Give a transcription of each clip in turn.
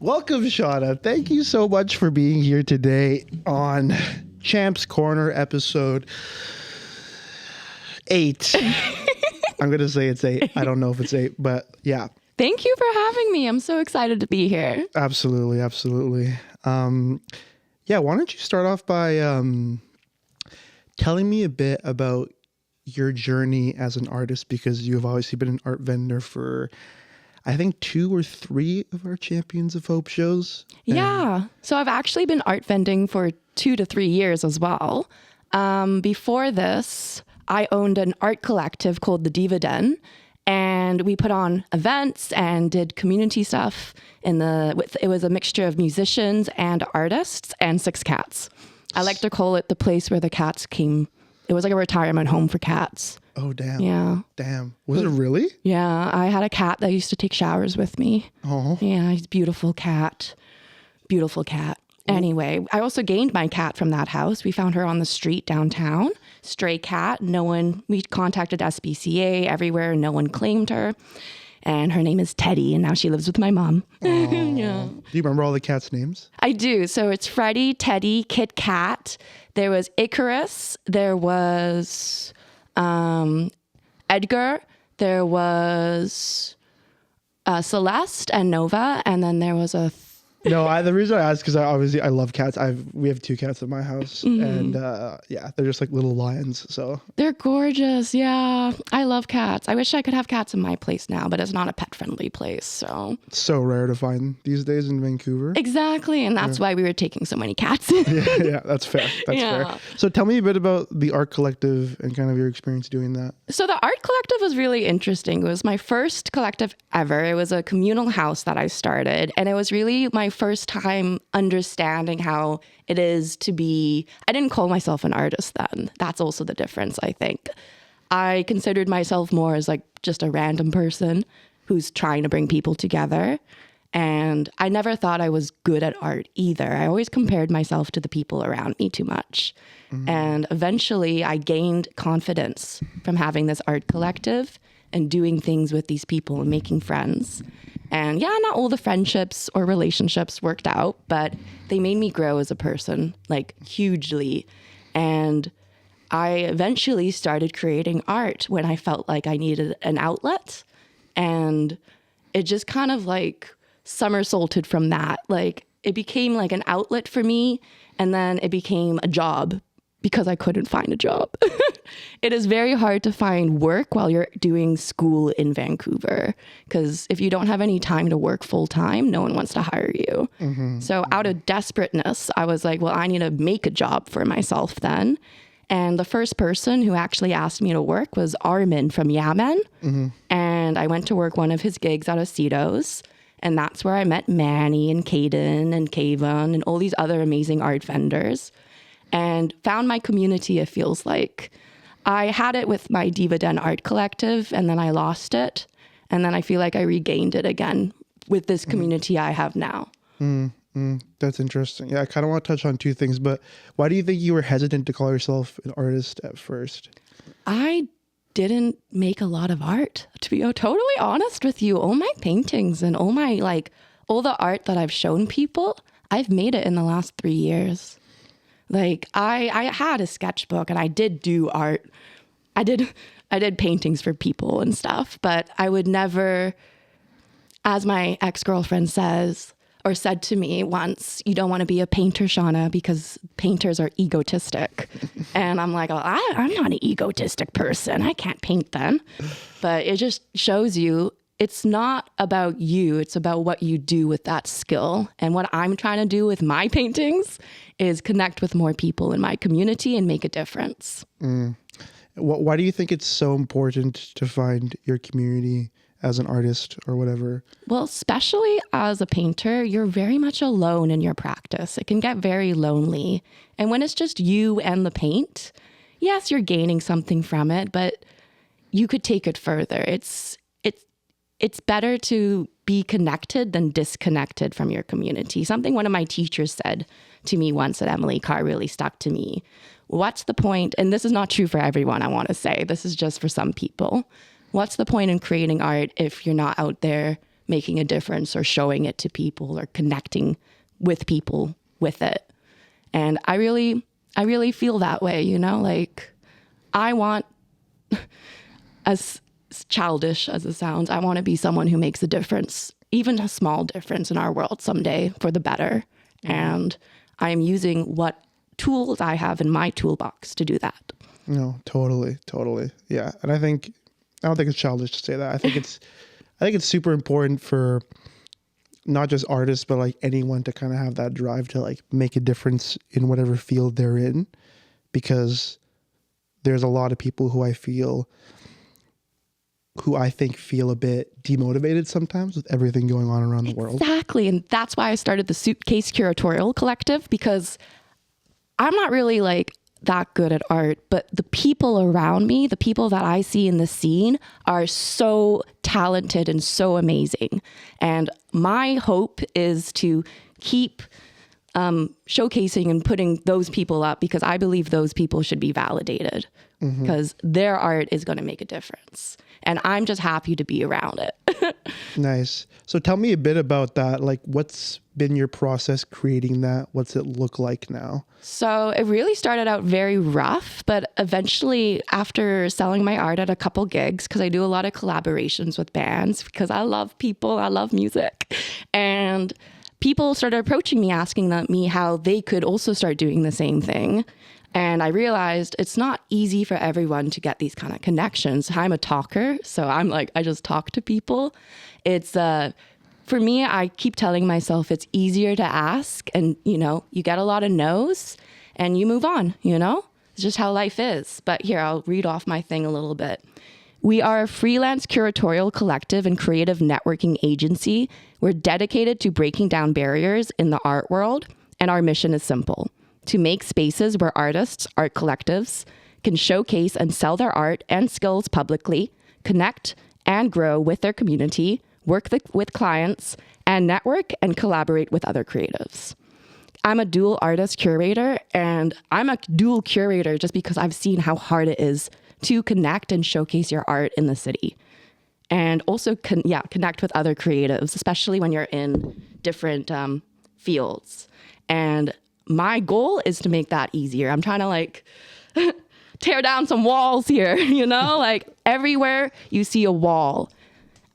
Welcome, Shawna. Thank you so much for being here today on Champ's Corner episode 8. I'm going to say it's 8. I don't know if it's 8, but yeah. Thank you for having me. I'm so excited to be here. Absolutely. Absolutely. Yeah. Why don't you start off by telling me a bit about your journey as an artist, because you've obviously been an art vendor for, I think, 2 or 3 of our Champions of Hope shows. Yeah. So I've actually been art vending for 2 to 3 years as well. Before this, I owned an art collective called the Diva Den, and we put on events and did community stuff. It was a mixture of musicians and artists and 6 cats. I like to call it the place where the cats came. It was like a retirement home for cats. Oh, damn. Yeah. Damn. Was it really? Yeah. I had a cat that used to take showers with me. Oh. Yeah. He's a beautiful cat. Beautiful cat. Anyway, I also gained my cat from that house. We found her on the street downtown. Stray cat. We contacted SPCA everywhere. No one claimed her. And her name is Teddy, and now she lives with my mom. Yeah. Do you remember all the cats' names? I do. So it's Freddie, Teddy, Kit Kat. There was Icarus. There was Edgar. There was Celeste and Nova. And then there was a... No, the reason I asked because I love cats. We have 2 cats at my house, and yeah, they're just like little lions. So they're gorgeous. Yeah, I love cats. I wish I could have cats in my place now, but it's not a pet-friendly place. So it's so rare to find these days in Vancouver. Exactly, and that's why we were taking so many cats in. Yeah, that's fair. That's fair. So tell me a bit about the art collective and kind of your experience doing that. So the art collective was really interesting. It was my first collective ever. It was a communal house that I started, and it was really my first time understanding how it is to be... I didn't call myself an artist then. That's also the difference, I think. I considered myself more as like just a random person who's trying to bring people together. And I never thought I was good at art either. I always compared myself to the people around me too much. And eventually I gained confidence from having this art collective and doing things with these people and making friends. And yeah, not all the friendships or relationships worked out, but they made me grow as a person, like hugely. And I eventually started creating art when I felt like I needed an outlet. And it just kind of like somersaulted from that. Like it became like an outlet for me, and then it became a job because I couldn't find a job. It is very hard to find work while you're doing school in Vancouver, because if you don't have any time to work full time, no one wants to hire you. So out of desperateness, I was like, well, I need to make a job for myself then. And the first person who actually asked me to work was Armin from Yaman. And I went to work one of his gigs out of Cito's. And that's where I met Manny and Caden and Kayvon and all these other amazing art vendors, and found my community, it feels like. I had it with my Diva Den art collective, and then I lost it. And then I feel like I regained it again with this community I have now. That's interesting. Yeah, I kind of want to touch on 2 things, but why do you think you were hesitant to call yourself an artist at first? I didn't make a lot of art, to be totally honest with you. All my paintings and all the art that I've shown people, I've made it in the last 3 years. Like I had a sketchbook and I did do art. I did paintings for people and stuff, but I would never, as my ex-girlfriend said to me once, you don't want to be a painter, Shawna, because painters are egotistic. And I'm like, oh, I'm not an egotistic person. I can't paint then. But it just shows you it's not about you. It's about what you do with that skill. And what I'm trying to do with my paintings is connect with more people in my community and make a difference. Why do you think it's so important to find your community as an artist or whatever? Well, especially as a painter, you're very much alone in your practice. It can get very lonely. And when it's just you and the paint, yes, you're gaining something from it, but you could take it further. It's better to be connected than disconnected from your community. Something one of my teachers said to me once at Emily Carr really stuck to me. What's the point? And this is not true for everyone, I want to say. This is just for some people. What's the point in creating art if you're not out there making a difference or showing it to people or connecting with people with it. And I really feel that way, you know, like I want, as childish as it sounds, I want to be someone who makes a difference, even a small difference in our world someday for the better. And I am using what tools I have in my toolbox to do that. No, totally. Yeah. And I don't think it's childish to say that. I think it's super important for not just artists, but like anyone to kind of have that drive to like make a difference in whatever field they're in, because there's a lot of people who I think feel a bit demotivated sometimes with everything going on around the world. Exactly. And that's why I started the Suitcase Curatorial Collective, because I'm not really like that good at art, but the people around me, the people that I see in the scene are so talented and so amazing. And my hope is to keep showcasing and putting those people up, because I believe those people should be validated, because their art is going to make a difference. And I'm just happy to be around it. Nice. So tell me a bit about that. Like, what's been your process creating that? What's it look like now? So it really started out very rough, but eventually after selling my art at a couple gigs, because I do a lot of collaborations with bands, because I love people, I love music. And people started approaching me, asking me how they could also start doing the same thing. And I realized it's not easy for everyone to get these kind of connections. I'm a talker, so I'm like, I just talk to people. It's, for me, I keep telling myself it's easier to ask, and, you know, you get a lot of no's and you move on, you know? It's just how life is. But here, I'll read off my thing a little bit. We are a freelance curatorial collective and creative networking agency. We're dedicated to breaking down barriers in the art world, and our mission is simple: to make spaces where artists, art collectives, can showcase and sell their art and skills publicly, connect and grow with their community, work with clients, and network and collaborate with other creatives. I'm a dual artist curator, and I'm a dual curator just because I've seen how hard it is to connect and showcase your art in the city. And also, connect with other creatives, especially when you're in different fields. And my goal is to make that easier. I'm trying to like tear down some walls here, you know, like everywhere you see a wall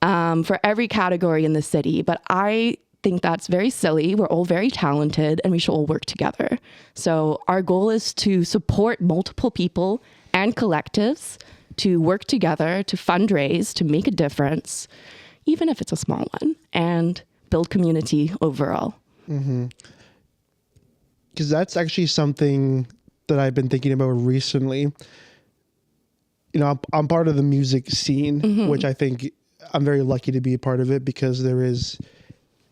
for every category in the city. But I think that's very silly. We're all very talented and we should all work together. So our goal is to support multiple people and collectives to work together, to fundraise, to make a difference, even if it's a small one, and build community overall. Mm-hmm. Because that's actually something that I've been thinking about recently. You know, I'm part of the music scene, which I think I'm very lucky to be a part of it, because there was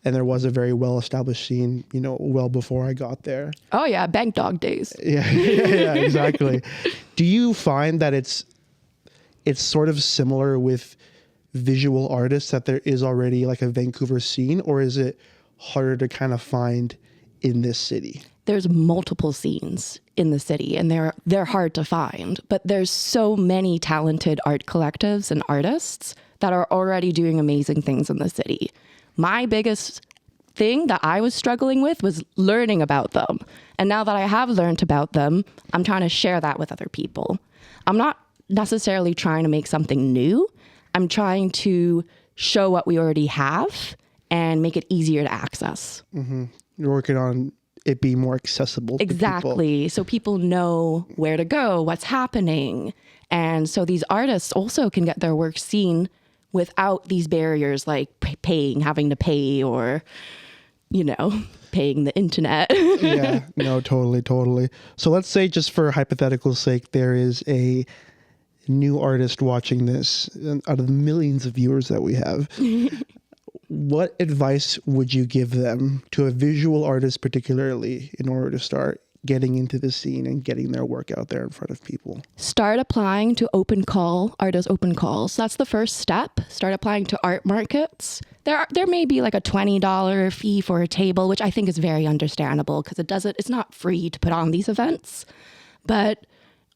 a very well-established scene, you know, well before I got there. Oh yeah, Bank Dog days. Yeah, exactly. Do you find that it's sort of similar with visual artists, that there is already like a Vancouver scene, or is it harder to kind of find in this city? There's multiple scenes in the city, and they're hard to find, but there's so many talented art collectives and artists that are already doing amazing things in the city. My biggest thing that I was struggling with was learning about them. And now that I have learned about them, I'm trying to share that with other people. I'm not necessarily trying to make something new. I'm trying to show what we already have and make it easier to access. Mm-hmm. You're working on it being more accessible to Exactly. So people know where to go, what's happening. And so these artists also can get their work seen without these barriers like having to pay, or, you know, paying the internet. Yeah, no, totally. So let's say, just for hypothetical sake, there is a new artist watching this out of the millions of viewers that we have. What advice would you give them, to a visual artist particularly, in order to start getting into the scene and getting their work out there in front of people? Start applying to artist open calls. That's the first step. Start applying to art markets. There may be like a $20 fee for a table, which I think is very understandable, because it's not free to put on these events.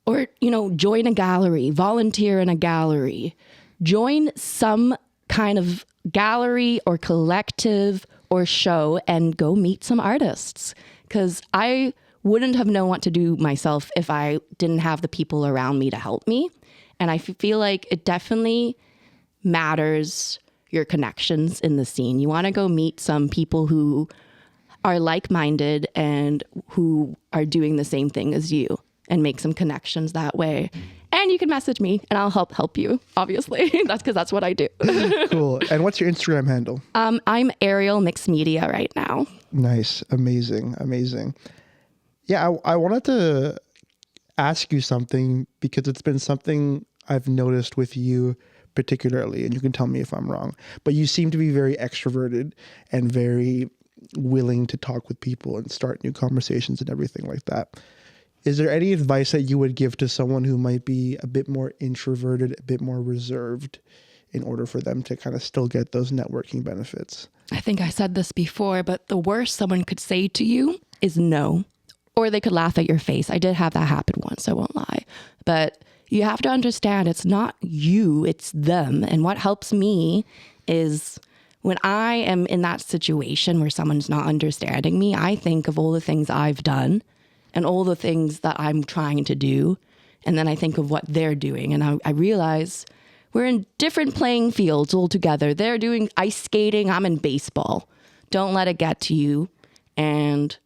Or, you know, join a gallery, volunteer in a gallery, join some kind of gallery or collective or show and go meet some artists. Because I wouldn't have known what to do myself if I didn't have the people around me to help me. And I feel like it definitely matters your connections in the scene. You want to go meet some people who are like-minded and who are doing the same thing as you and make some connections that way. And you can message me and I'll help you, obviously. That's because that's what I do. Cool. And what's your Instagram handle? I'm Ariel Mixed Media right now. Nice. Amazing. Yeah, I wanted to ask you something because it's been something I've noticed with you particularly, and you can tell me if I'm wrong, but you seem to be very extroverted and very willing to talk with people and start new conversations and everything like that. Is there any advice that you would give to someone who might be a bit more introverted, a bit more reserved, in order for them to kind of still get those networking benefits? I think I said this before, but the worst someone could say to you is no. Or they could laugh at your face. I did have that happen once, I won't lie. But you have to understand it's not you, it's them. And what helps me is when I am in that situation where someone's not understanding me, I think of all the things I've done and all the things that I'm trying to do. And then I think of what they're doing. And I realize we're in different playing fields altogether. They're doing ice skating. I'm in baseball. Don't let it get to you. And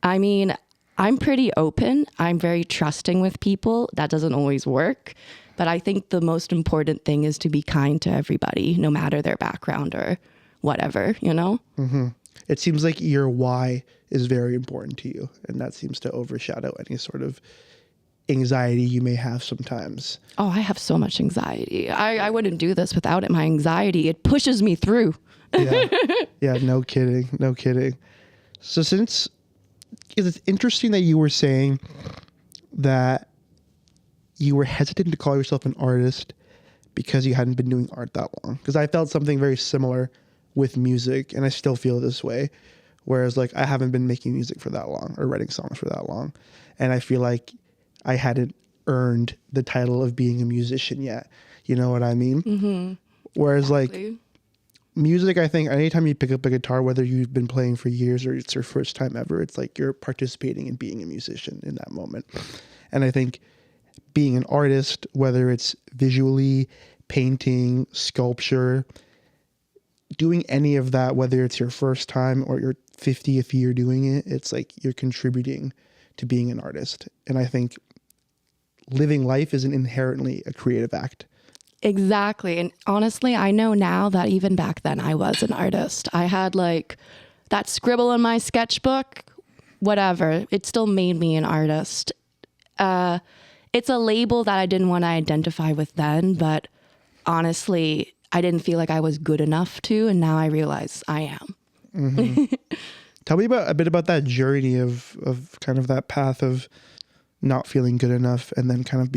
I mean, I'm pretty open. I'm very trusting with people. That doesn't always work. But I think the most important thing is to be kind to everybody, no matter their background or whatever, you know? Mm-hmm. It seems like your why is very important to you, and that seems to overshadow any sort of anxiety you may have sometimes. Oh, I have so much anxiety. I wouldn't do this without it. My anxiety, it pushes me through. Yeah, no kidding. So it's interesting that you were saying that you were hesitant to call yourself an artist because you hadn't been doing art that long. Because I felt something very similar with music, and I still feel this way. Whereas like I haven't been making music for that long or writing songs for that long. And I feel like I hadn't earned the title of being a musician yet. You know what I mean? Mm-hmm. Whereas exactly. like music, I think anytime you pick up a guitar, whether you've been playing for years or it's your first time ever, it's like you're participating in being a musician in that moment. And I think being an artist, whether it's visually, painting, sculpture, doing any of that, whether it's your first time or your 50th year doing it, it's like you're contributing to being an artist. And I think living life is inherently a creative act. Exactly. And honestly, I know now that even back then I was an artist. I had like that scribble in my sketchbook, whatever. It still made me an artist. It's a label that I didn't want to identify with then, but honestly, I didn't feel like I was good enough to, and now I realize I am. Mm-hmm. Tell me a bit about that journey of kind of that path of not feeling good enough and then kind of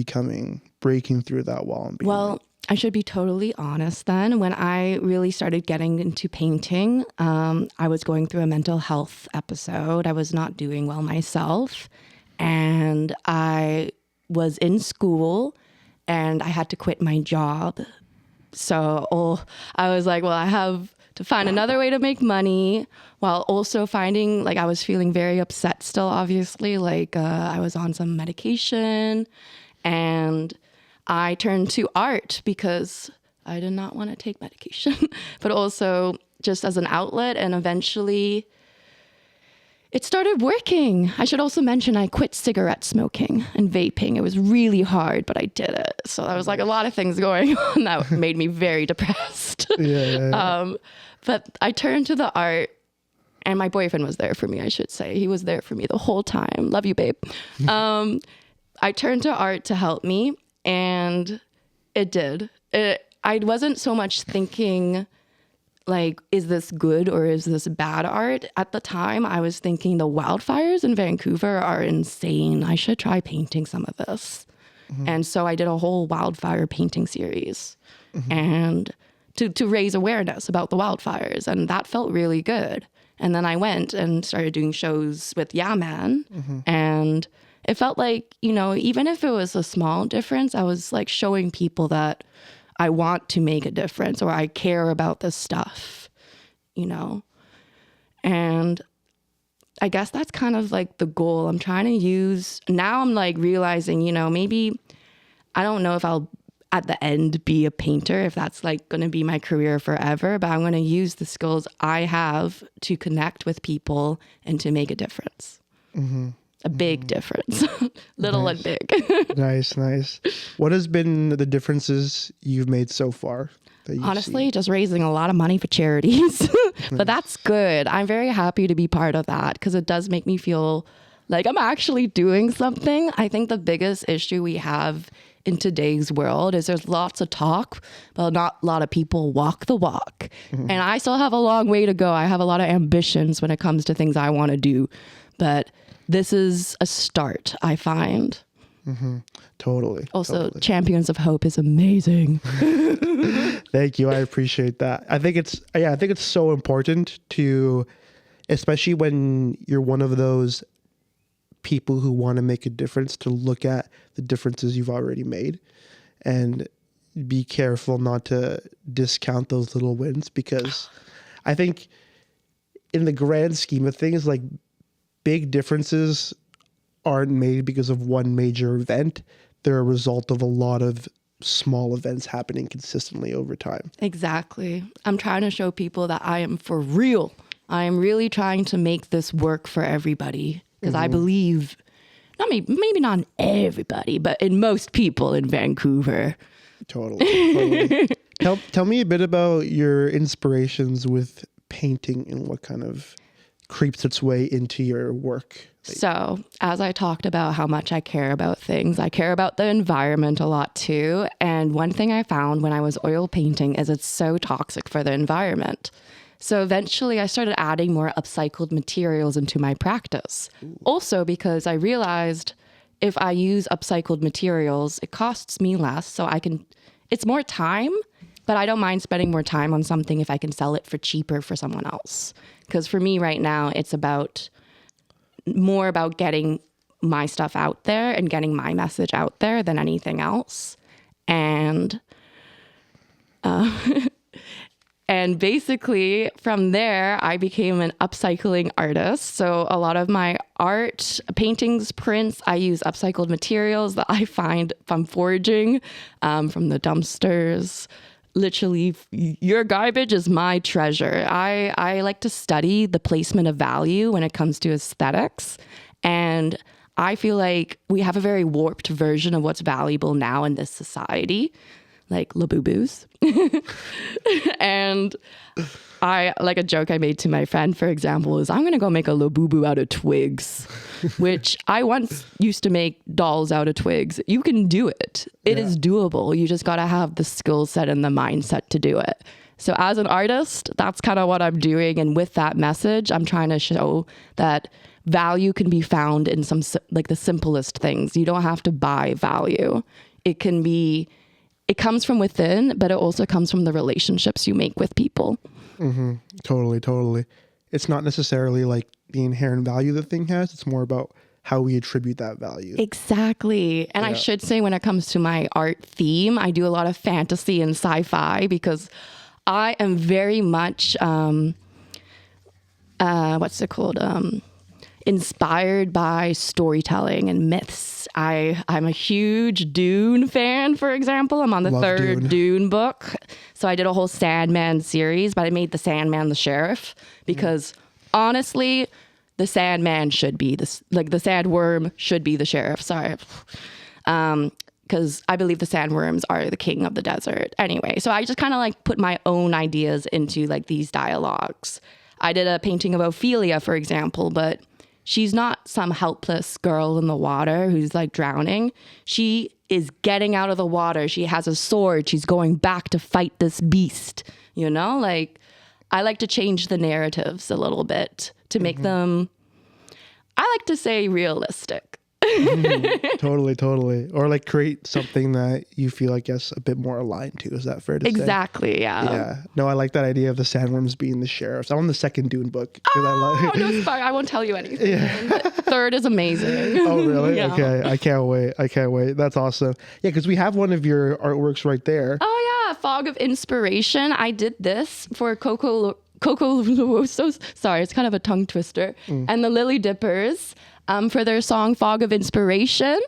breaking through that wall. And well, I should be totally honest then. When I really started getting into painting, I was going through a mental health episode. I was not doing well myself, and I was in school and I had to quit my job. So I was like, well, I have to find another way to make money while also finding, like, I was feeling very upset still, obviously. Like, I was on some medication, and I turned to art because I did not want to take medication, but also just as an outlet. And eventually it started working. I should also mention I quit cigarette smoking and vaping. It was really hard, but I did it. So there was like a lot of things going on that made me very depressed. Yeah. But I turned to the art, and my boyfriend was there for me, I should say. He was there for me the whole time. Love you, babe. I turned to art to help me, and it did. I wasn't so much thinking, like, is this good or is this bad art? At the time, I was thinking the wildfires in Vancouver are insane. I should try painting some of this. Mm-hmm. And so I did a whole wildfire painting series and to raise awareness about the wildfires. And that felt really good. And then I went and started doing shows with Yeah Man. And it felt like, you know, even if it was a small difference, I was like showing people that I want to make a difference, or I care about this stuff, you know? And I guess that's kind of like the goal I'm trying to use. Now I'm like realizing, you know, maybe I don't know if I'll at the end be a painter, if that's like going to be my career forever, but I'm going to use the skills I have to connect with people and to make a difference. A big difference, little and big. Nice. What has been the differences you've made so far? Honestly, just raising a lot of money for charities, but that's good. I'm very happy to be part of that because it does make me feel like I'm actually doing something. I think the biggest issue we have in today's world is there's lots of talk, but not a lot of people walk the walk. And I still have a long way to go. I have a lot of ambitions when it comes to things I want to do, but this is a start, I find. Totally. Also, Champions of Hope is amazing. Thank you. I appreciate that. I think it's so important to, especially when you're one of those people who want to make a difference, to look at the differences you've already made and be careful not to discount those little wins, because I think in the grand scheme of things, like, big differences aren't made because of one major event. They're a result of a lot of small events happening consistently over time. Exactly. I'm trying to show people that I am for real. I am really trying to make this work for everybody, because I believe, maybe not in everybody, but in most people in Vancouver. Totally. Tell me a bit about your inspirations with painting and what kind of creeps its way into your work. So, as I talked about how much I care about things, I care about the environment a lot too. And one thing I found when I was oil painting is it's so toxic for the environment. So eventually I started adding more upcycled materials into my practice. Also because I realized if I use upcycled materials, it costs me less. So it's more time, but I don't mind spending more time on something if I can sell it for cheaper for someone else. Because for me right now, it's more about getting my stuff out there and getting my message out there than anything else. And and basically from there, I became an upcycling artist. So a lot of my art, paintings, prints, I use upcycled materials that I find from foraging, from the dumpsters. Literally, your garbage is my treasure. I like to study the placement of value when it comes to aesthetics. And I feel like we have a very warped version of what's valuable now in this society, like Labubu's. And like a joke I made to my friend, for example, is I'm going to go make a Labubu out of twigs, which I once used to make dolls out of twigs. You can do it. It is doable. You just got to have the skill set and the mindset to do it. So as an artist, that's kind of what I'm doing. And with that message, I'm trying to show that value can be found in some, like the simplest things. You don't have to buy value. It comes from within, but it also comes from the relationships you make with people. Totally. It's not necessarily like the inherent value the thing has. It's more about how we attribute that value. Exactly. And I should say, when it comes to my art theme, I do a lot of fantasy and sci-fi because I am very much, inspired by storytelling and myths. I'm a huge Dune fan, for example. I'm on the third Dune book. So I did a whole Sandman series, but I made the Sandman the sheriff because honestly, the Sandman should be the sandworm should be the sheriff. Sorry. Because I believe the sandworms are the king of the desert. Anyway, so I just kind of like put my own ideas into like these dialogues. I did a painting of Ophelia, for example, but she's not some helpless girl in the water who's like drowning. She is getting out of the water. She has a sword. She's going back to fight this beast. You know, like I like to change the narratives a little bit to make them, I like to say, realistic. Totally. Or like create something that you feel, I guess, a bit more aligned to. Is that fair to say? Exactly, Yeah. No, I like that idea of the sandworms being the sheriffs. I'm on the second Dune book. No, sorry, I won't tell you anything. Yeah. Third is amazing. Oh, really? Yeah. Okay. I can't wait. That's awesome. Yeah, because we have one of your artworks right there. Oh, Yeah, Fog of Inspiration. I did this for Coco Luoso's, sorry, it's kind of a tongue twister, and the Lily Dippers for their song Fog of Inspiration.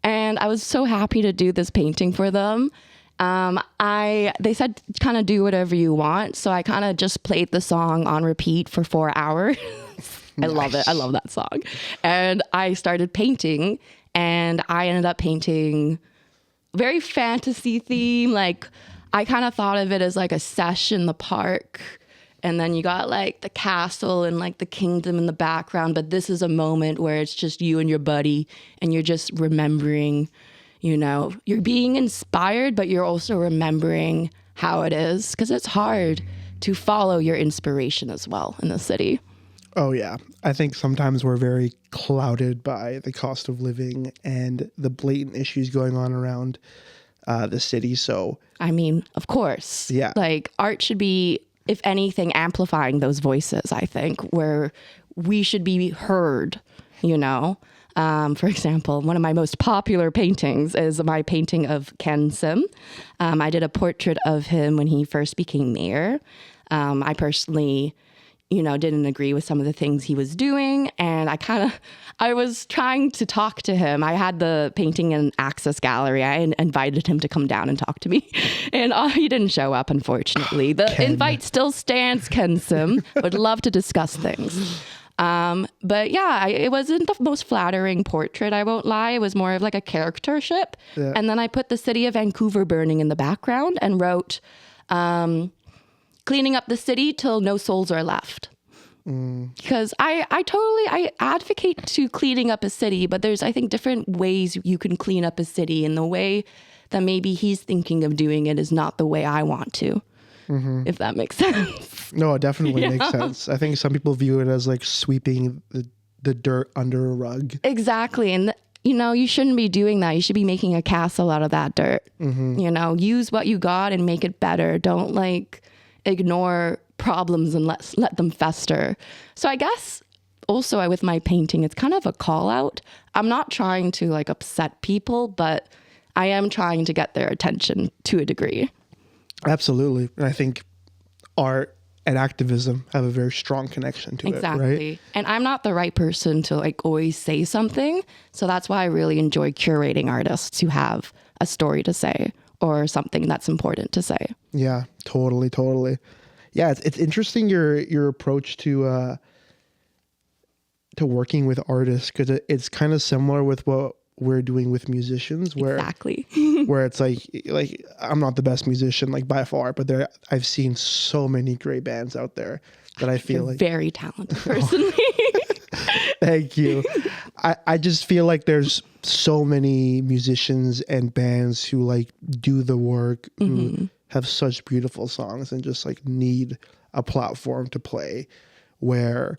And I was so happy to do this painting for them. They said kind of do whatever you want. So I kind of just played the song on repeat for 4 hours. I love it. I love that song. And I started painting, and I ended up painting very fantasy theme. Like, I kind of thought of it as like a sesh in the park. And then you got like the castle and like the kingdom in the background. But this is a moment where it's just you and your buddy, and you're just remembering, you know, you're being inspired, but you're also remembering how it is, because it's hard to follow your inspiration as well in the city. Oh, yeah. I think sometimes we're very clouded by the cost of living and the blatant issues going on around the city. So, I mean, of course. Yeah. Like, art should be, if anything, amplifying those voices, I think, where we should be heard, you know? For example, one of my most popular paintings is my painting of Ken Sim. I did a portrait of him when he first became mayor. I personally, you know, didn't agree with some of the things he was doing. And I was trying to talk to him. I had the painting in Access Gallery. I invited him to come down and talk to me. And he didn't show up, unfortunately. The invite still stands, Ken Sim. Would love to discuss things. But yeah, it wasn't the most flattering portrait, I won't lie. It was more of like a charactership. Yeah. And then I put the city of Vancouver burning in the background and wrote, cleaning up the city till no souls are left. Because I advocate to cleaning up a city, but there's, I think, different ways you can clean up a city, and the way that maybe he's thinking of doing it is not the way I want to, if that makes sense. No, it definitely makes sense. I think some people view it as like sweeping the dirt under a rug. Exactly. And you know, you shouldn't be doing that. You should be making a castle out of that dirt. You know, use what you got and make it better. Don't like ignore problems and let them fester. So I guess also with my painting, it's kind of a call out. I'm not trying to like upset people, but I am trying to get their attention to a degree. Absolutely. And I think art and activism have a very strong connection to it, right? And I'm not the right person to like always say something. So that's why I really enjoy curating artists who have a story to say or something that's important to say. Yeah, totally. Yeah, it's interesting your approach to working with artists, because it's kind of similar with what we're doing with musicians, where where it's like I'm not the best musician like by far, but I've seen so many great bands out there that I feel like very talented personally. Thank you. I just feel like there's so many musicians and bands who like do the work, who have such beautiful songs and just like need a platform to play, where,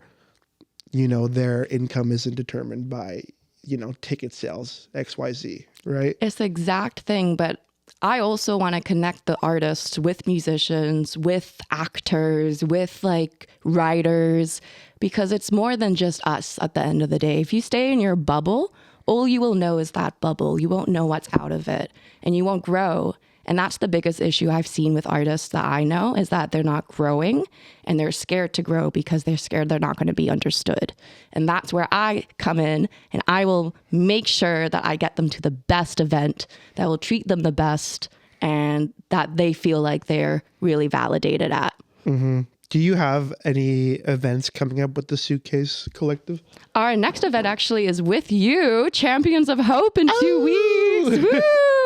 you know, their income isn't determined by, you know, ticket sales, XYZ, right? It's the exact thing, but I also want to connect the artists with musicians, with actors, with like writers, because it's more than just us at the end of the day. If you stay in your bubble, all you will know is that bubble. You won't know what's out of it, and you won't grow. And that's the biggest issue I've seen with artists that I know, is that they're not growing, and they're scared to grow because they're scared they're not going to be understood. And that's where I come in, and I will make sure that I get them to the best event that will treat them the best and that they feel like they're really validated at. Do you have any events coming up with the Suitcase Collective? Our next event actually is with you, Champions of Hope, in 2 weeks.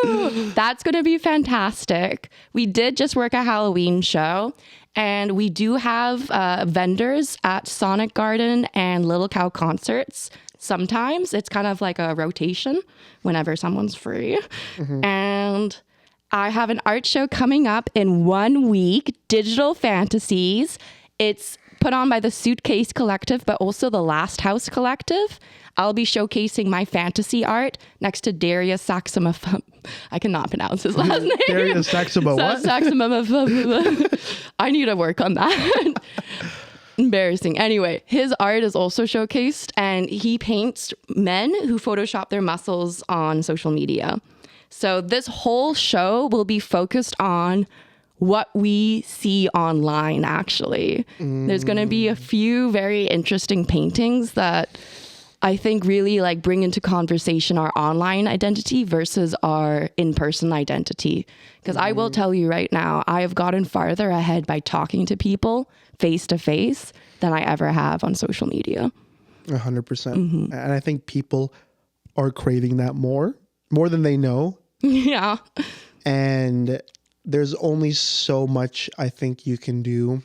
Woo! That's going to be fantastic. We did just work a Halloween show, and we do have vendors at Sonic Garden and Little Cow concerts. Sometimes it's kind of like a rotation whenever someone's free. And I have an art show coming up in 1 week, Digital Fantasies. It's put on by the Suitcase Collective, but also the Last House Collective. I'll be showcasing my fantasy art next to Darius Saxima. I cannot pronounce his last name. Darius Saxima what? Saxima. I need to work on that. Embarrassing. Anyway, his art is also showcased, and he paints men who Photoshop their muscles on social media. So this whole show will be focused on what we see online, actually. There's going to be a few very interesting paintings that I think really like bring into conversation our online identity versus our in-person identity. Because I will tell you right now, I have gotten farther ahead by talking to people face to face than I ever have on social media. 100%. And I think people are craving that more than they know. Yeah. And there's only so much I think you can do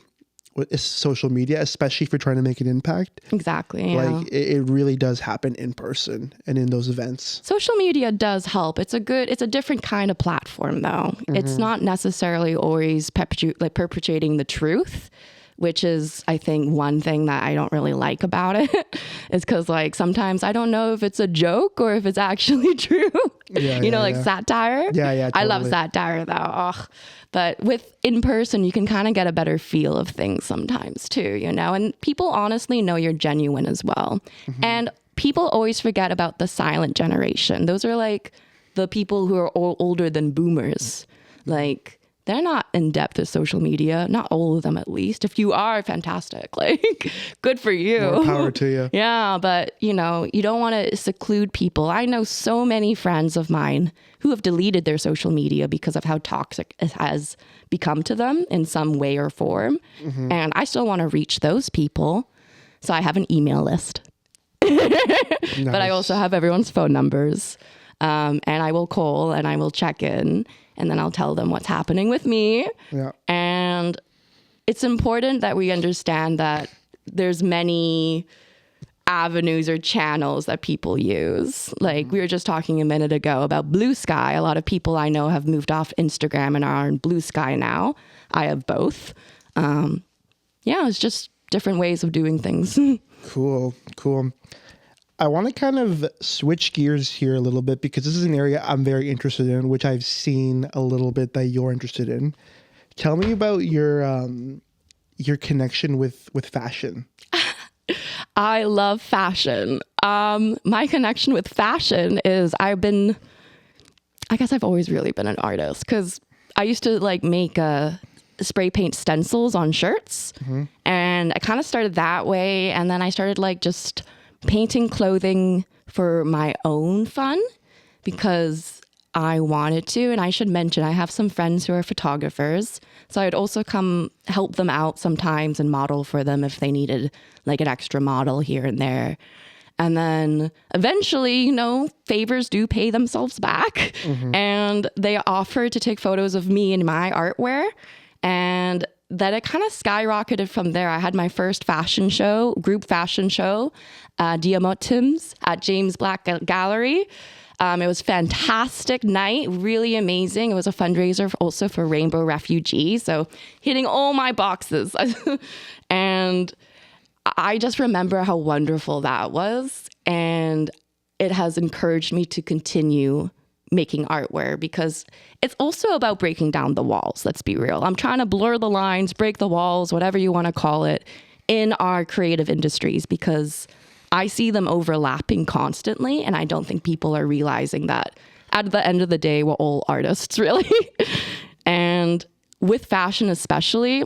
with social media, especially if you're trying to make an impact. Exactly. Yeah. Like it really does happen in person and in those events. Social media does help. It's a different kind of platform though. It's not necessarily always perpetuating the truth, which is, I think, one thing that I don't really like about it is because like sometimes I don't know if it's a joke or if it's actually true. Like satire. Yeah, I love totally. satire though. Ugh. But with in person, you can kind of get a better feel of things sometimes too, and people honestly know you're genuine as well. And people always forget about the silent generation. Those are like the people who are older than boomers. Like, they're not in depth with social media. Not all of them, at least. If you are, fantastic. Like, good for you. More power to you. Yeah, but you don't want to seclude people. I know so many friends of mine who have deleted their social media because of how toxic it has become to them in some way or form. And I still want to reach those people. So I have an email list. But I also have everyone's phone numbers. And I will call and I will check in. And then I'll tell them what's happening with me. Yeah. And it's important that we understand that there's many avenues or channels that people use. Like we were just talking a minute ago about Blue Sky. A lot of people I know have moved off Instagram and are on Blue Sky now. I have both. It's just different ways of doing things. Cool. I want to kind of switch gears here a little bit because this is an area I'm very interested in, which I've seen a little bit that you're interested in. Tell me about your connection with fashion. I love fashion. My connection with fashion is I guess I've always really been an artist because I used to like make spray paint stencils on shirts, and I kind of started that way, and then I started like just painting clothing for my own fun because I wanted to. And I should mention, I have some friends who are photographers. So I'd also come help them out sometimes and model for them if they needed like an extra model here and there. And then eventually, favors do pay themselves back. And they offered to take photos of me and my artwork. And that it kind of skyrocketed from there. I had my first group fashion show, Diamotims at James Black Gallery. It was a fantastic night, really amazing. It was a fundraiser also for Rainbow Refugees, so hitting all my boxes. And I just remember how wonderful that was. And it has encouraged me to continue making artwork because it's also about breaking down the walls. Let's be real. I'm trying to blur the lines, break the walls, whatever you want to call it, in our creative industries because I see them overlapping constantly. And I don't think people are realizing that at the end of the day, we're all artists, really. And with fashion, especially,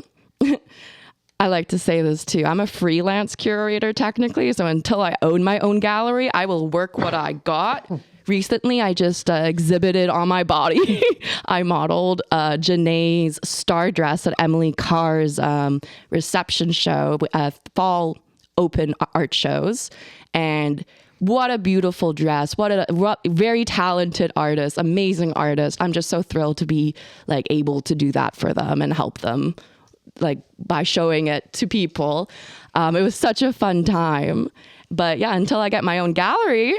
I like to say this too. I'm a freelance curator technically. So until I own my own gallery, I will work what I got. Recently, I just exhibited on my body. I modeled Janae's star dress at Emily Carr's reception show, fall open art shows. And what a beautiful dress. What a very talented artist, amazing artist. I'm just so thrilled to be like able to do that for them and help them like by showing it to people. It was such a fun time. But yeah, until I get my own gallery,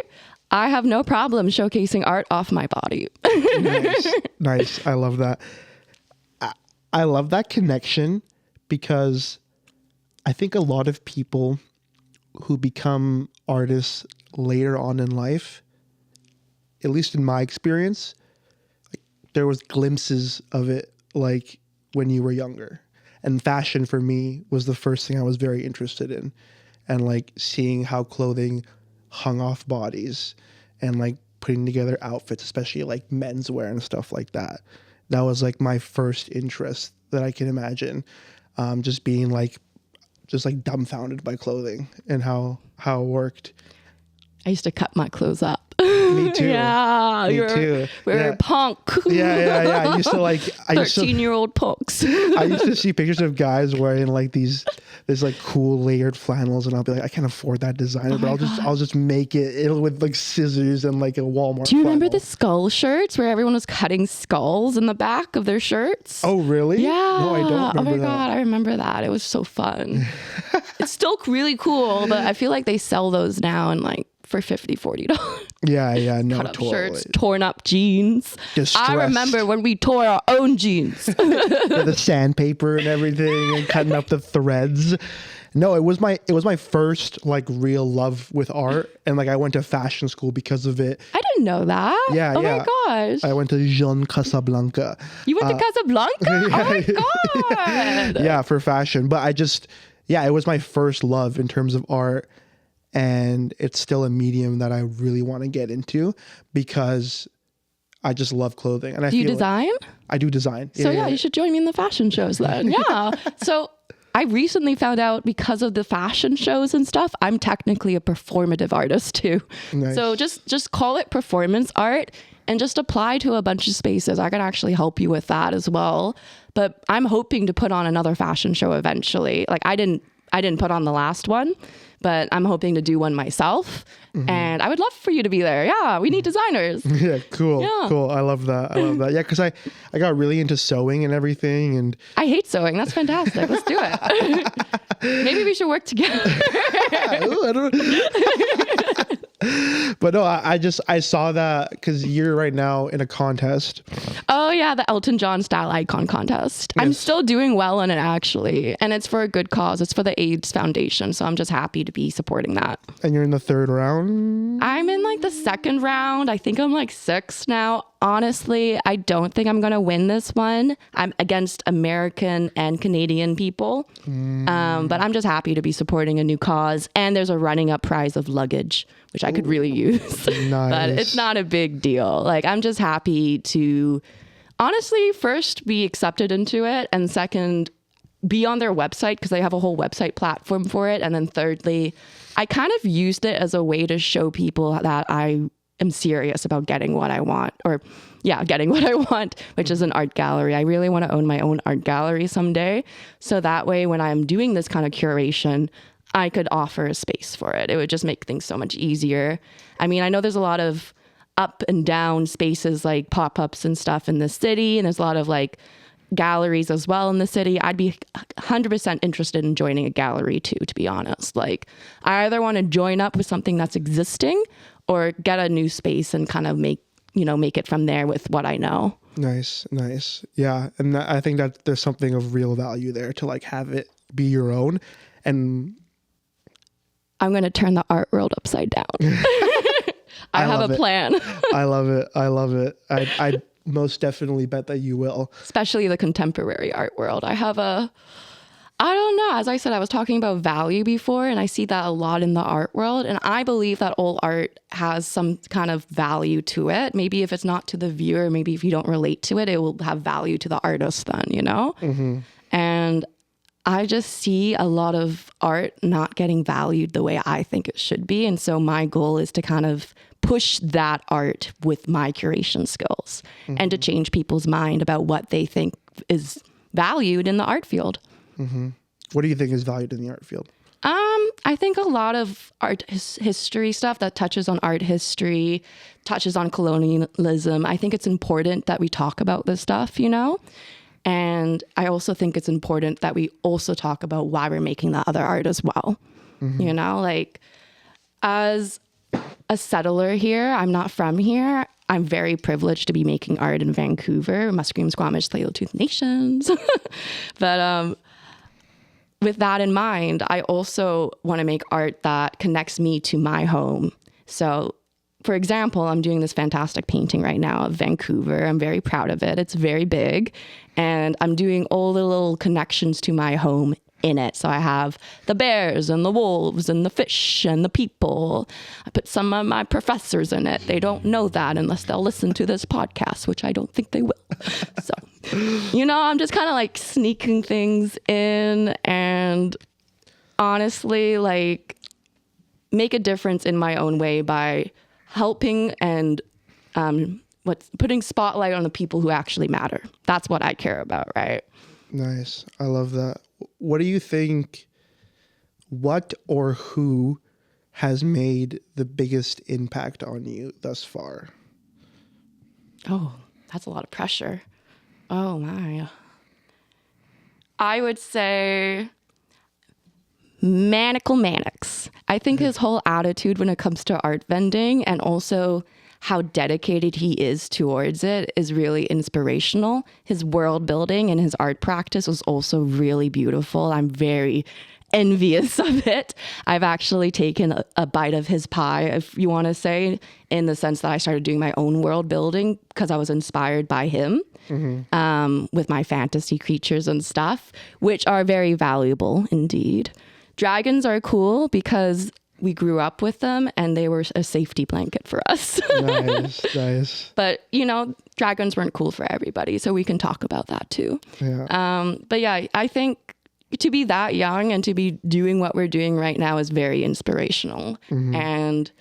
I have no problem showcasing art off my body. Nice. I love that. I love that connection because I think a lot of people who become artists later on in life, at least in my experience, there was glimpses of it like when you were younger. And fashion for me was the first thing I was very interested in. And like seeing how clothing hung off bodies and like putting together outfits, especially like menswear and stuff like that. that was like my first interest that I can imagine. Just being like, just like dumbfounded by clothing and how it worked. I used to cut my clothes up. Me too. Yeah, Me too. We're a punk. Yeah. I used to like 13-year-old punks. I used to see pictures of guys wearing like this like cool layered flannels, and I'll be like, I can't afford that designer, but I'll just make it with like scissors and like a Walmart. Do you remember flannel. the skull shirts where everyone was cutting skulls in the back of their shirts? Oh, really? Yeah. No, I don't remember Oh my that. God, I remember that. It was so fun. It's still really cool, but I feel like they sell those now and like for $50-$40. Yeah, no, Cut up totally. shirts, torn up jeans. Distressed. I remember when we tore our own jeans. With the sandpaper and everything and cutting up the threads. No, it was my first like real love with art, and like I went to fashion school because of it. I didn't know that. Yeah, Oh yeah. my gosh. I went to Jean Casablanca. You went to Casablanca? Oh my God. Yeah, for fashion. But it was my first love in terms of art. And it's still a medium that I really want to get into because I just love clothing. And Do you design? I do design. So yeah, you should join me in the fashion shows then. Yeah. So I recently found out because of the fashion shows and stuff, I'm technically a performative artist too. Nice. So just call it performance art and just apply to a bunch of spaces. I can actually help you with that as well. But I'm hoping to put on another fashion show eventually. Like I didn't put on the last one, but I'm hoping to do one myself. Mm-hmm. And I would love for you to be there. Yeah, we need designers. Yeah, cool. Yeah. Cool. I love that. Yeah, because I got really into sewing and everything. And I hate sewing. That's fantastic. Let's do it. Maybe we should work together. Ooh, I don't But no, I saw that because you're right now in a contest. Oh yeah, the Elton John style icon contest. Yes. I'm still doing well in it actually, and it's for a good cause. It's for the AIDS Foundation, so I'm just happy to be supporting that. And you're in the third round? I'm in like the second round. I think I'm like 6 now. Honestly, I don't think I'm gonna win this one. I'm against American and Canadian people, but I'm just happy to be supporting a new cause. And there's a running up prize of luggage, which I could really use. Nice. But it's not a big deal. Like I'm just happy to, honestly, first be accepted into it, and second, be on their website because they have a whole website platform for it. And then thirdly, I kind of used it as a way to show people that I am serious about getting what I want, getting what I want, which is an art gallery. I really want to own my own art gallery someday. So that way, when I'm doing this kind of curation, I could offer a space for it. It would just make things so much easier. I mean, I know there's a lot of up and down spaces like pop-ups and stuff in the city, and there's a lot of like galleries as well in the city. I'd be 100% interested in joining a gallery too, to be honest. Like I either want to join up with something that's existing or get a new space and kind of make it from there with what I know. Nice. Yeah. And I think that there's something of real value there to like have it be your own. And I'm going to turn the art world upside down. I have a plan. I love it. I most definitely bet that you will. Especially the contemporary art world. I don't know. As I said, I was talking about value before, and I see that a lot in the art world. And I believe that all art has some kind of value to it. Maybe if it's not to the viewer, maybe if you don't relate to it, it will have value to the artist then, Mm-hmm. And I just see a lot of art not getting valued the way I think it should be. And so my goal is to kind of push that art with my curation skills and to change people's mind about what they think is valued in the art field. Mm-hmm. What do you think is valued in the art field? I think a lot of art history stuff that touches on art history, touches on colonialism. I think it's important that we talk about this stuff, And I also think it's important that we also talk about why we're making that other art as well. Mm-hmm. Like as a settler here, I'm not from here. I'm very privileged to be making art in Vancouver, Musqueam, Squamish, Tsleil-Waututh Nations. But with that in mind, I also want to make art that connects me to my home. So, for example, I'm doing this fantastic painting right now of Vancouver. I'm very proud of it. It's very big. And I'm doing all the little connections to my home in it. So I have the bears and the wolves and the fish and the people. I put some of my professors in it. They don't know that unless they'll listen to this podcast, which I don't think they will. So, I'm just kind of like sneaking things in and honestly, like, make a difference in my own way by helping and putting spotlight on the people who actually matter. That's what I care about, right? Nice. I love that. What do you think, what or who has made the biggest impact on you thus far? Oh, that's a lot of pressure. Oh my. I would say Mannix. I think his whole attitude when it comes to art vending and also how dedicated he is towards it is really inspirational. His world building and his art practice was also really beautiful. I'm very envious of it. I've actually taken a bite of his pie, if you want to say, in the sense that I started doing my own world building because I was inspired by him with my fantasy creatures and stuff, which are very valuable indeed. Dragons are cool because we grew up with them and they were a safety blanket for us. Nice. But, dragons weren't cool for everybody. So we can talk about that too. Yeah. But yeah, I think to be that young and to be doing what we're doing right now is very inspirational. And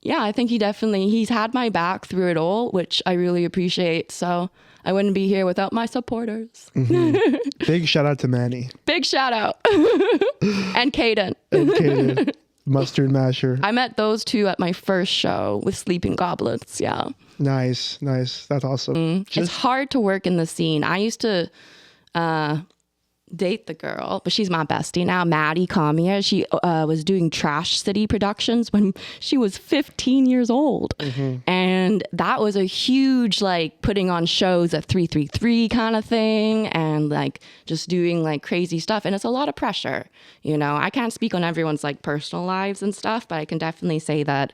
yeah, I think he's had my back through it all, which I really appreciate. So I wouldn't be here without my supporters. Big shout out to Manny. Big shout out. And Kaden. Mustard Masher. I met those two at my first show with Sleeping Goblets. Yeah. Nice. That's awesome. It's hard to work in the scene. I used to date the girl, but she's my bestie now, Maddie Kamiya. She was doing Trash City Productions when she was 15 years old. And that was a huge, like, putting on shows at 333 kind of thing and, like, just doing, like, crazy stuff. And it's a lot of pressure, I can't speak on everyone's, like, personal lives and stuff, but I can definitely say that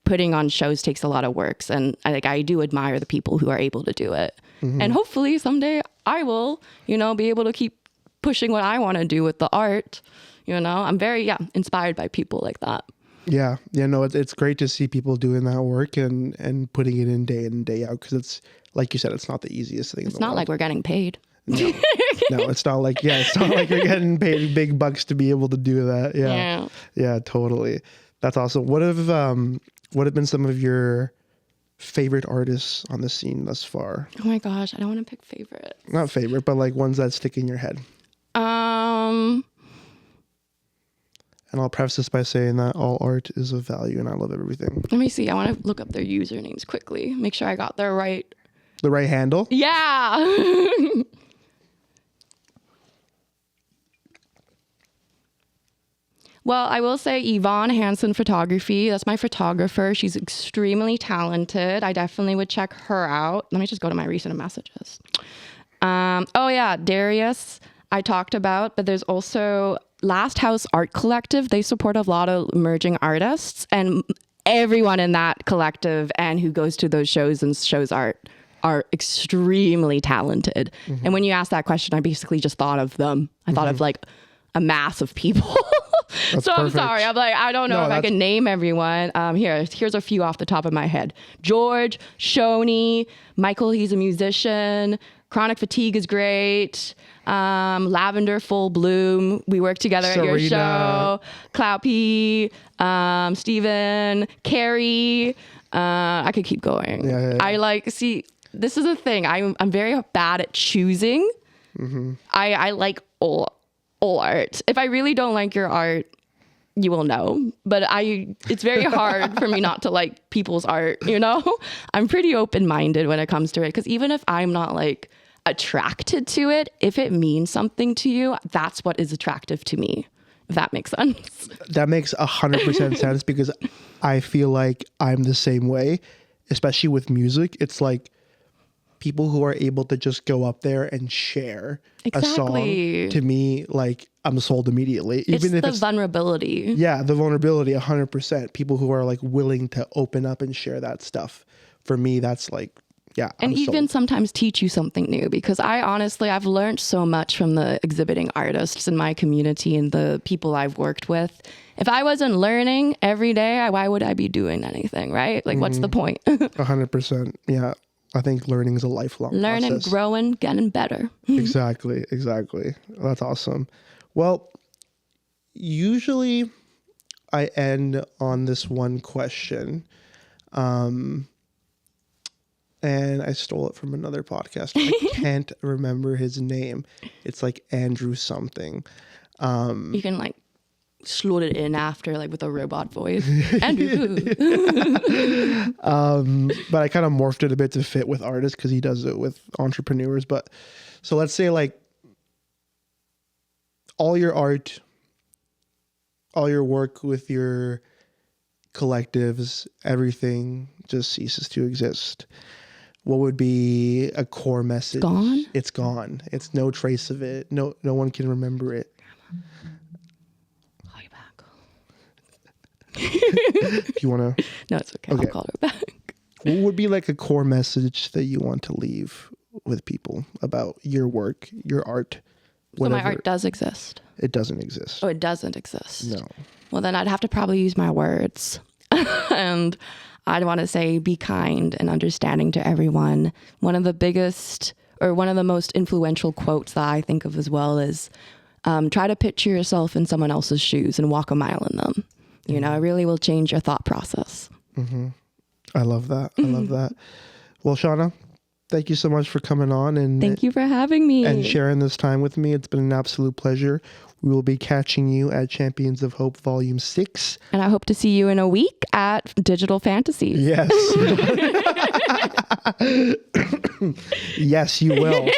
putting on shows takes a lot of work. And, I do admire the people who are able to do it. And hopefully someday I will, be able to keep pushing what I want to do with the art. I'm very inspired by people like that. No, it's great to see people doing that work and putting it in day out, because it's like you said, it's not the easiest thing. It's not like we're getting paid. No, it's not like you're getting paid big bucks to be able to do that. Yeah, totally. That's awesome. What have been some of your favorite artists on the scene thus far? Oh my gosh, I don't want to pick favorites. Not favorite, but like ones that stick in your head. And I'll preface this by saying that all art is of value and I love everything. Let me see. I want to look up their usernames quickly. Make sure I got their right. The right handle? Yeah. Well, I will say Yvonne Hansen Photography. That's my photographer. She's extremely talented. I definitely would check her out. Let me just go to my recent messages. Darius I talked about, but there's also Last House Art Collective. They support a lot of emerging artists, and everyone in that collective and who goes to those shows and shows art are extremely talented. And when you asked that question, I basically just thought of them. I thought of like a mass of people. So perfect. I'm sorry. I'm like, I don't know if I can name everyone. Here's a few off the top of my head. George, Shoni, Michael, he's a musician. Chronic Fatigue is great. Lavender Full Bloom. We work together Serena. At your show. Cloud P, Steven, Carrie. I could keep going. Yeah. This is the thing. I'm very bad at choosing. I like all art. If I really don't like your art, you will know. But it's very hard for me not to like people's art, I'm pretty open-minded when it comes to it. Because even if I'm not like attracted to it, if it means something to you, that's what is attractive to me. If that makes sense. That makes 100% sense, because I feel like I'm the same way, especially with music. It's like people who are able to just go up there and share a song, to me, like, I'm sold immediately. Even if it's vulnerability. Yeah, the vulnerability, 100%. People who are like willing to open up and share that stuff. For me, that's like yeah. And I'm even sold. sometimes teach you something new, because I've learned so much from the exhibiting artists in my community and the people I've worked with. If I wasn't learning every day, why would I be doing anything, right? Like, what's the point? 100%. Yeah. I think learning is a lifelong Learning, process. growing, getting better. Exactly. That's awesome. Well, usually I end on this one question. And I stole it from another podcast. I can't remember his name. It's like Andrew something. You can like slot it in after, like with a robot voice. Andrew. But I kind of morphed it a bit to fit with artists because he does it with entrepreneurs. But so let's say like all your art, all your work with your collectives, everything just ceases to exist. What would be a core message? Gone? It's gone. It's no trace of it. No one can remember it. Call you back. If you want to, No, it's okay. Okay. I'll call her back. what would be like a core message that you want to leave with people about your work, your art? So my art does exist. It doesn't exist. Oh, it doesn't exist. No. Well, then I'd have to probably use my words. And I'd want to say, be kind and understanding to everyone. One of the most influential quotes that I think of as well is, try to picture yourself in someone else's shoes and walk a mile in them. You know, it really will change your thought process. I love that. I love that. Well, Shawna, thank you so much for coming on and Thank you for having me. and sharing this time with me. It's been an absolute pleasure. We will be catching you at Champions of Hope Volume 6. And I hope to see you in a week at Digital Fantasies. Yes. Yes, you will.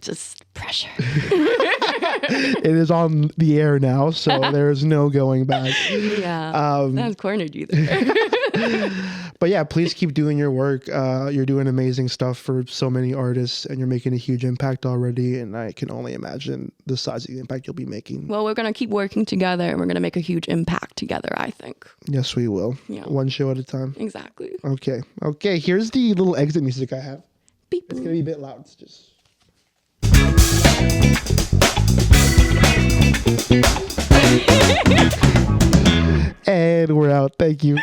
Just pressure. It is on the air now, so there's no going back. Yeah. That cornered you there. But yeah, please keep doing your work. You're doing amazing stuff for so many artists, and you're making a huge impact already. And I can only imagine the size of the impact you'll be making. Well, we're going to keep working together and we're going to make a huge impact together, I think. Yes, we will. Yeah. One show at a time. Exactly. Okay. Okay. Here's the little exit music I have. Beep. It's gonna be a bit loud. It's just. And we're out. Thank you.